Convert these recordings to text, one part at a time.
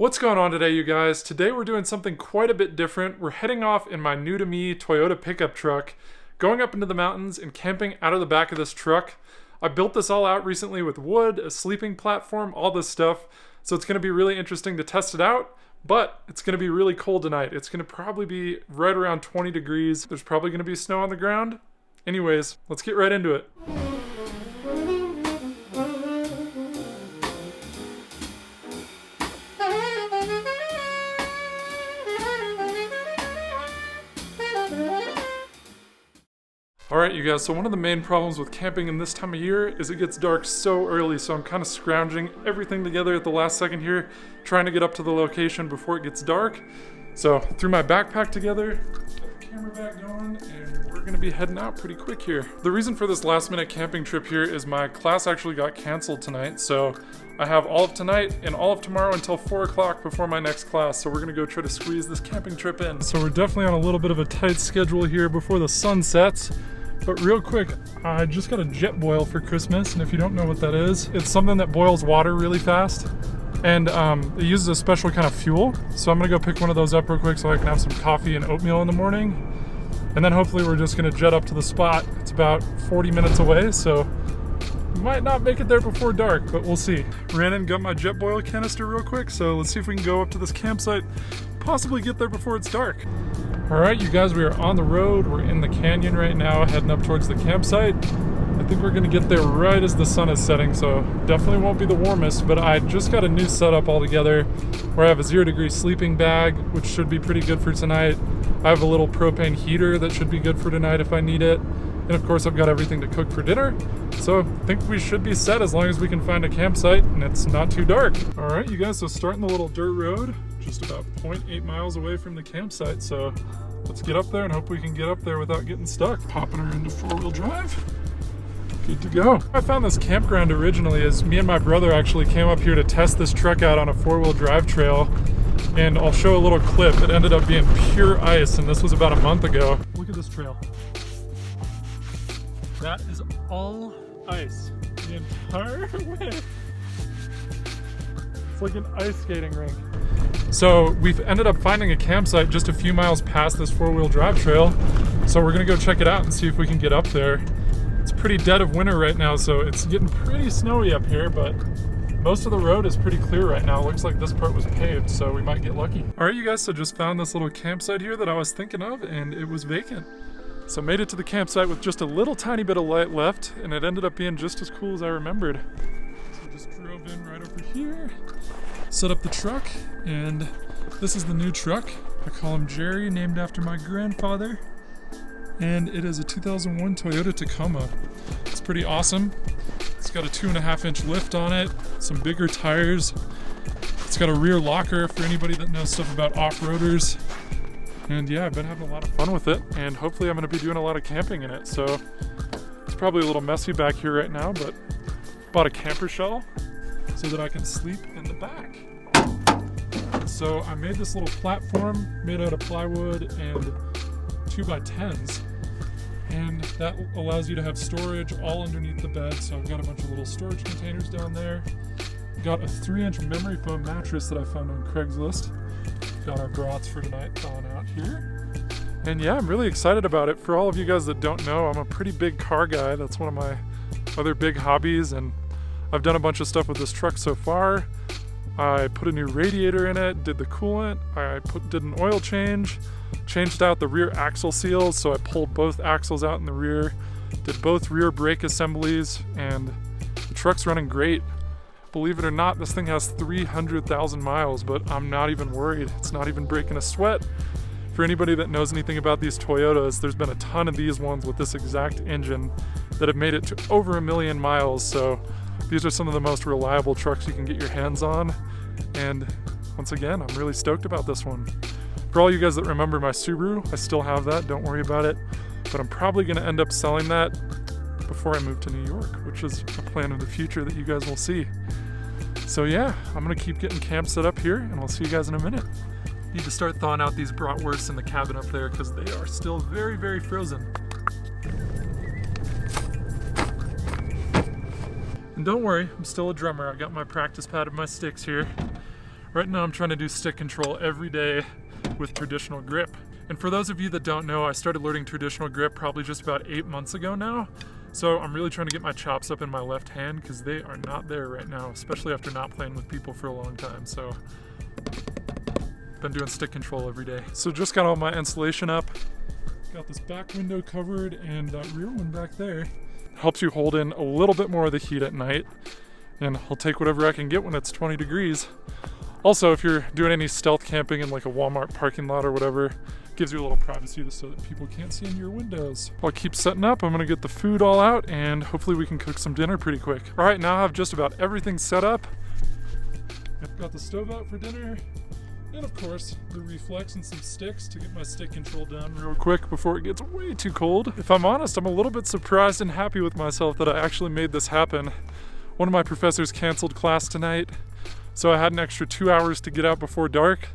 What's going on today, you guys? Today we're doing something quite a bit different. We're heading off in my new-to-me Toyota pickup truck, going up into the mountains and camping out of the back of this truck. I built this all out recently with wood, a sleeping platform, all this stuff. So it's going to be really interesting to test it out, but it's going to be really cold tonight. It's going to probably be right around 20 degrees. There's probably going to be snow on the ground. Anyways, let's get right into it. Alright you guys, so one of the main problems with camping in this time of year is it gets dark so early, so I'm kind of scrounging everything together at the last second here, trying to get up to the location before it gets dark. So threw my backpack together, got the camera back going, and we're going to be heading out pretty quick here. The reason for this last minute camping trip here is my class actually got canceled tonight, so I have all of tonight and all of tomorrow until 4 o'clock before my next class, so we're going to go try to squeeze this camping trip in. So we're definitely on a little bit of a tight schedule here before the sun sets. But real quick, I just got a jet boil for Christmas, and if you don't know what that is, it's something that boils water really fast, and it uses a special kind of fuel. So I'm gonna go pick one of those up real quick so I can have some coffee and oatmeal in the morning, and then hopefully we're just gonna jet up to the spot. It's about 40 minutes away, so might not make it there before dark, but we'll see. Ran in and got my jet boil canister real quick, so let's see if we can go up to this campsite, possibly get there before it's dark. Alright you guys, we are on the road. We're in the canyon right now, heading up towards the campsite. I think we're gonna get there right as the sun is setting, so definitely won't be the warmest, but I just got a new setup all together where I have a 0-degree sleeping bag, which should be pretty good for tonight. I have a little propane heater that should be good for tonight if I need it. And of course I've got everything to cook for dinner. So I think we should be set as long as we can find a campsite and it's not too dark. Alright you guys, so starting the little dirt road, just about 0.8 miles away from the campsite. So let's get up there and hope we can get up there without getting stuck. Popping her into 4-wheel drive. Good to go. I found this campground originally as me and my brother actually came up here to test this truck out on a 4-wheel drive trail. And I'll show a little clip. It ended up being pure ice, and this was about a month ago. Look at this trail. That is all ice the entire way. It's like an ice skating rink. So we've ended up finding a campsite just a few miles past this 4-wheel drive trail. So we're gonna go check it out and see if we can get up there. It's pretty dead of winter right now, so it's getting pretty snowy up here, but most of the road is pretty clear right now. Looks like this part was paved, so we might get lucky. All right, you guys, so just found this little campsite here that I was thinking of, and it was vacant. So made it to the campsite with just a little tiny bit of light left, and it ended up being just as cool as I remembered. So just drove in right over here, set up the truck, and this is the new truck. I call him Jerry, named after my grandfather. And it is a 2001 Toyota Tacoma. It's pretty awesome. It's got a 2.5-inch lift on it, some bigger tires. It's got a rear locker for anybody that knows stuff about off-roaders. And yeah, I've been having a lot of fun with it, and hopefully I'm gonna be doing a lot of camping in it. So it's probably a little messy back here right now, but bought a camper shell so that I can sleep in the back. So I made this little platform made out of plywood and 2x10s, and that allows you to have storage all underneath the bed. So I've got a bunch of little storage containers down there. Got a 3-inch memory foam mattress that I found on Craigslist. Got our brats for tonight thawing out here. And yeah, I'm really excited about it. For all of you guys that don't know, I'm a pretty big car guy. That's one of my other big hobbies, and I've done a bunch of stuff with this truck so far. I put a new radiator in it, did the coolant, did an oil change, changed out the rear axle seals, so I pulled both axles out in the rear, did both rear brake assemblies, and the truck's running great. Believe it or not, this thing has 300,000 miles, but I'm not even worried. It's not even breaking a sweat. For anybody that knows anything about these Toyotas, there's been a ton of these ones with this exact engine that have made it to over 1 million miles, so these are some of the most reliable trucks you can get your hands on. And once again, I'm really stoked about this one. For all you guys that remember my Subaru, I still have that, don't worry about it. But I'm probably gonna end up selling that before I move to New York, which is a plan of the future that you guys will see. So yeah, I'm gonna keep getting camp set up here, and I'll see you guys in a minute. Need to start thawing out these bratwursts in the cabin up there because they are still very, very frozen. And don't worry, I'm still a drummer. I got my practice pad and my sticks here. Right now I'm trying to do stick control every day with traditional grip. And for those of you that don't know, I started learning traditional grip probably just about 8 months ago now. So I'm really trying to get my chops up in my left hand because they are not there right now, especially after not playing with people for a long time. So been doing stick control every day. So just got all my insulation up. Got this back window covered and that rear one back there. Helps you hold in a little bit more of the heat at night. And I'll take whatever I can get when it's 20 degrees. Also, if you're doing any stealth camping in like a Walmart parking lot or whatever, gives you a little privacy so that people can't see in your windows. I'll keep setting up. I'm gonna get the food all out and hopefully we can cook some dinner pretty quick. All right, now I have just about everything set up. I've got the stove out for dinner. And of course, the reflex and some sticks to get my stick control down real quick before it gets way too cold. If I'm honest, I'm a little bit surprised and happy with myself that I actually made this happen. One of my professors canceled class tonight, so I had an extra 2 hours to get out before dark.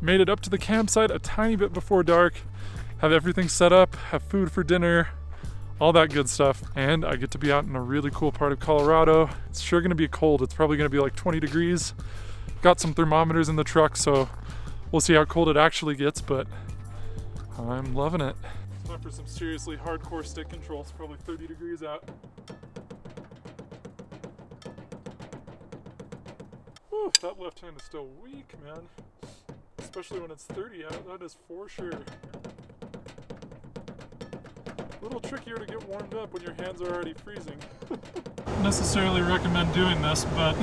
Made it up to the campsite a tiny bit before dark, have everything set up, have food for dinner, all that good stuff. And I get to be out in a really cool part of Colorado. It's sure gonna be cold. It's probably gonna be like 20 degrees. Got some thermometers in the truck, so we'll see how cold it actually gets, but I'm loving it. Time for some seriously hardcore stick control. It's probably 30 degrees out. Whew, that left hand is still weak, man. Especially when it's 30 out, that is for sure. A little trickier to get warmed up when your hands are already freezing. Don't necessarily recommend doing this, but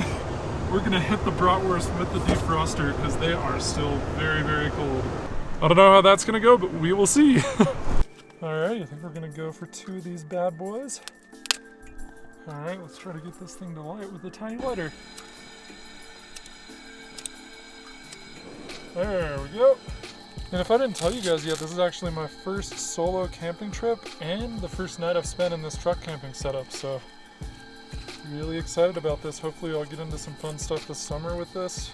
we're gonna hit the bratwurst with the defroster because they are still very, very cold. I don't know how that's gonna go, but we will see. All right, I think we're gonna go for 2 of these bad boys. All right, let's try to get this thing to light with a tiny lighter. There we go. And if I didn't tell you guys yet, this is actually my first solo camping trip and the first night I've spent in this truck camping setup, so really excited about this. Hopefully I'll get into some fun stuff this summer with this.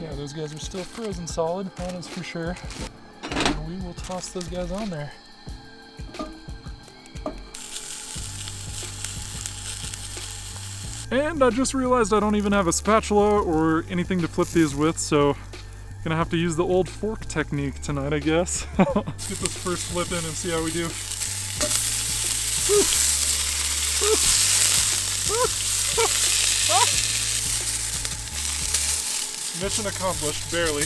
Yeah, those guys are still frozen solid, that is for sure. And we will toss those guys on there. And I just realized I don't even have a spatula or anything to flip these with, so I'm gonna have to use the old fork technique tonight, I guess. Let's get this first flip in and see how we do. Mission accomplished, barely.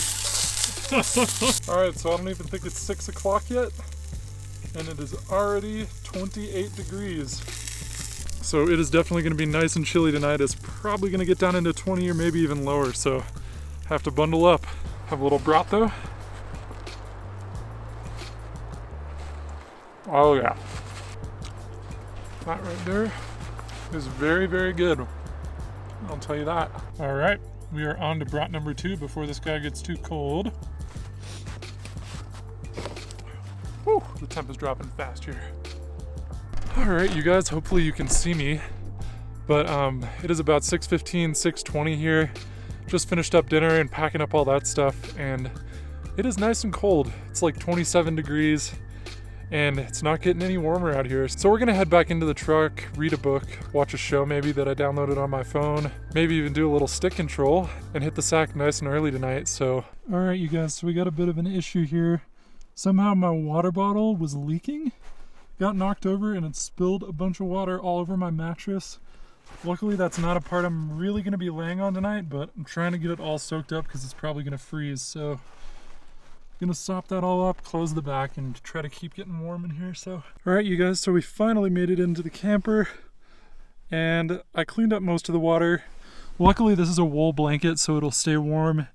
Alright, so I don't even think it's 6 o'clock yet, and it is already 28 degrees. So it is definitely going to be nice and chilly tonight. It's probably going to get down into 20 or maybe even lower, so have to bundle up. Have a little brat though. Oh yeah. That right there is very, very good. I'll tell you that. All right, we are on to brat number 2 before this guy gets too cold. Whew, the temp is dropping fast here. All right, you guys, hopefully you can see me, but it is about 6:15, 6:20 here. Just finished up dinner and packing up all that stuff, and it is nice and cold. It's like 27 degrees, and it's not getting any warmer out here. So we're gonna head back into the truck, read a book, watch a show maybe that I downloaded on my phone, maybe even do a little stick control, and hit the sack nice and early tonight, so. All right, you guys, so we got a bit of an issue here. Somehow my water bottle was leaking. Got knocked over and it spilled a bunch of water all over my mattress. Luckily that's not a part I'm really going to be laying on tonight, but I'm trying to get it all soaked up because it's probably going to freeze. So I'm going to sop that all up, close the back, and try to keep getting warm in here. So alright you guys, so we finally made it into the camper and I cleaned up most of the water. Luckily this is a wool blanket so it'll stay warm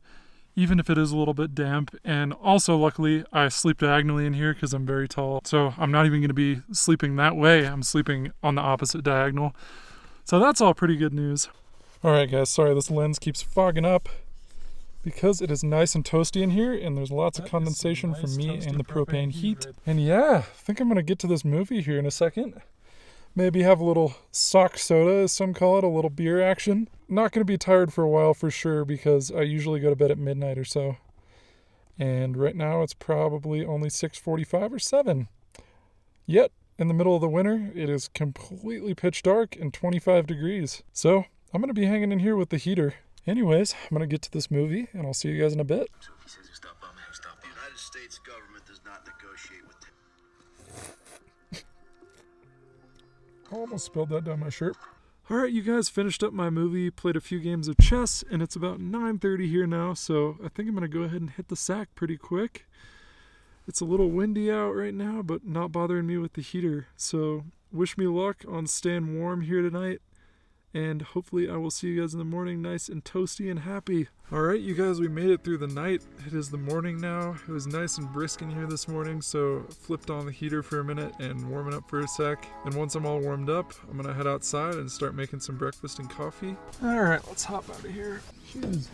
even if it is a little bit damp. And also luckily I sleep diagonally in here because I'm very tall, so I'm not even going to be sleeping that way. I'm sleeping on the opposite diagonal, so that's all pretty good news. All right guys, sorry this lens keeps fogging up because it is nice and toasty in here and there's lots of condensation from me and the propane heat. And yeah, I think I'm going to get to this movie here in a second. Maybe have a little sock soda, as some call it, a little beer action. Not going to be tired for a while for sure because I usually go to bed at midnight or so. And right now it's probably only 6:45 or 7. Yet, in the middle of the winter, it is completely pitch dark and 25 degrees. So I'm going to be hanging in here with the heater. Anyways, I'm gonna get to this movie and I'll see you guys in a bit. So if he says he'll stop by, he'll stop by. The United States government does not negotiate with I almost spilled that down my shirt. All right, you guys, finished up my movie, played a few games of chess, and it's about 9:30 here now, so I think I'm gonna go ahead and hit the sack pretty quick. It's a little windy out right now, but not bothering me with the heater. So wish me luck on staying warm here tonight. And hopefully I will see you guys in the morning nice and toasty and happy. All right, you guys, we made it through the night. It is the morning now. It was nice and brisk in here this morning, so flipped on the heater for a minute and warming up for a sec. And once I'm all warmed up, I'm gonna head outside and start making some breakfast and coffee. All right, let's hop out of here. Jeez.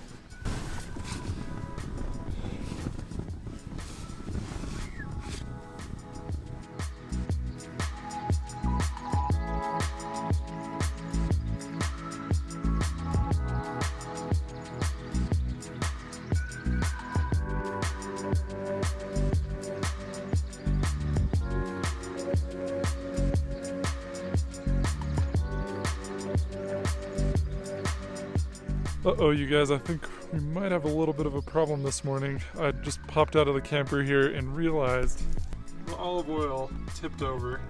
Uh-oh, you guys, I think we might have a little bit of a problem this morning. I just popped out of the camper here and realized the olive oil tipped over.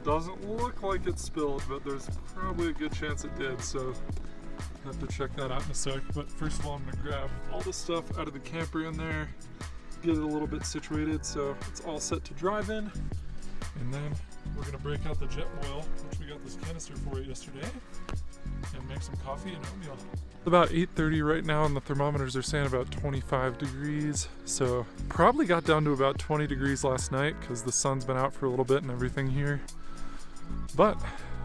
Doesn't look like it spilled, but there's probably a good chance it did, so I have to check that out in a sec. But first of all, I'm gonna grab all the stuff out of the camper in there, get it a little bit situated so it's all set to drive in, and then we're gonna break out the jet oil, which we got this canister for yesterday, and make some coffee and oatmeal. It's about 8:30 right now and the thermometers are saying about 25 degrees. So probably got down to about 20 degrees last night because the sun's been out for a little bit and everything here. But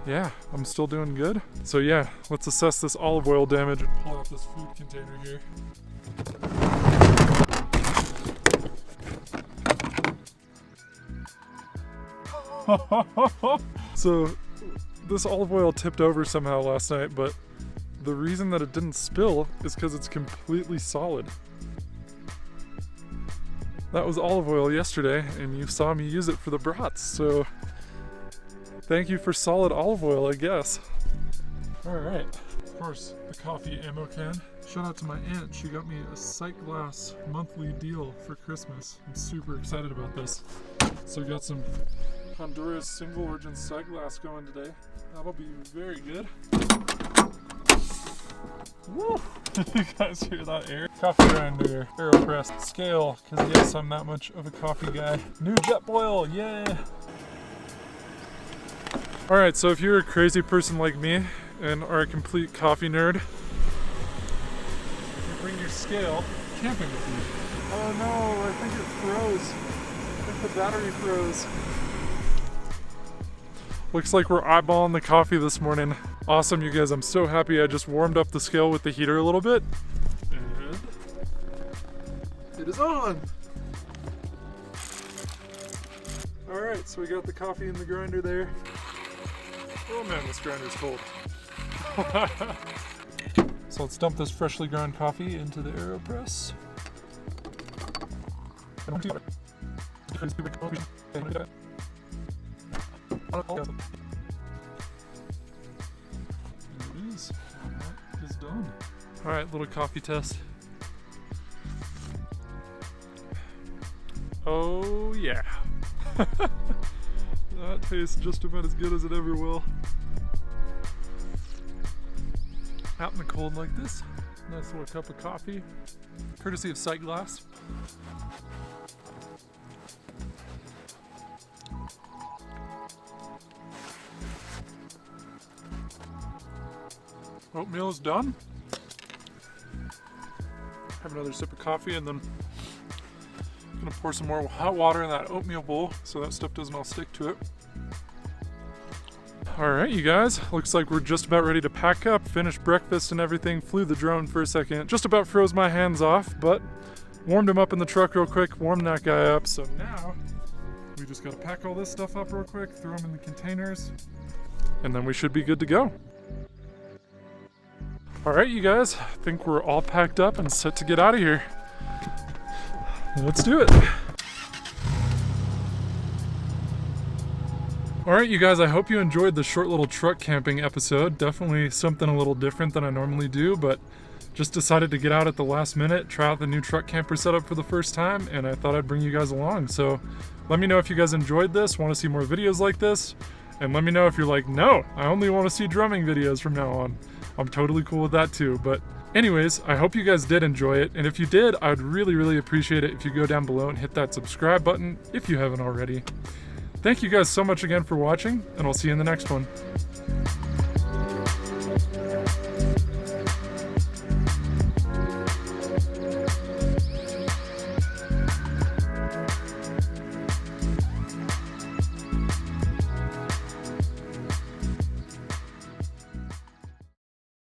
yeah, I'm still doing good. So yeah, let's assess this olive oil damage and pull out this food container here. So this olive oil tipped over somehow last night, but the reason that it didn't spill is because it's completely solid. That was olive oil yesterday, and you saw me use it for the brats, so thank you for solid olive oil, I guess. Alright, of course, the coffee ammo can. Shout out to my aunt, she got me a sight glass monthly deal for Christmas. I'm super excited about this. So we got some Honduras single origin sight glass going today. That'll be very good. Woo! You guys hear that air? Coffee grinder, AeroPress, scale, because yes, I'm that much of a coffee guy. New jet boil, yay! Alright, so if you're a crazy person like me and are a complete coffee nerd, you bring your scale camping with you. Oh no, I think it froze. I think the battery froze. Looks like we're eyeballing the coffee this morning. Awesome, you guys. I'm so happy I just warmed up the scale with the heater a little bit. And it is on. All right, so we got the coffee in the grinder there. Oh man, this grinder's cold. So let's dump this freshly ground coffee into the AeroPress. It is done. All right, little coffee test. Oh yeah. That tastes just about as good as it ever will. Out in the cold like this, nice little cup of coffee, courtesy of Sight Glass. Oatmeal is done. Have another sip of coffee and then I'm gonna pour some more hot water in that oatmeal bowl so that stuff doesn't all stick to it. All right, you guys, looks like we're just about ready to pack up, finish breakfast and everything. Flew the drone for a second, just about froze my hands off, but warmed him up in the truck real quick, warmed that guy up. So now we just gotta pack all this stuff up real quick, throw them in the containers, and then we should be good to go. All right, you guys, I think we're all packed up and set to get out of here. Let's do it. All right, you guys, I hope you enjoyed the short little truck camping episode. Definitely something a little different than I normally do, but Just decided to get out at the last minute, try out the new truck camper setup for the first time, and I thought I'd bring you guys along. So let me know if you guys enjoyed this, want to see more videos like this, and let me know if you're like, no, I only want to see drumming videos from now on. I'm totally cool with that too. But anyways, I hope you guys did enjoy it, and if you did, I would really appreciate it if you go down below and hit that subscribe button if you haven't already. Thank you guys so much again for watching, and I'll see you in the next one.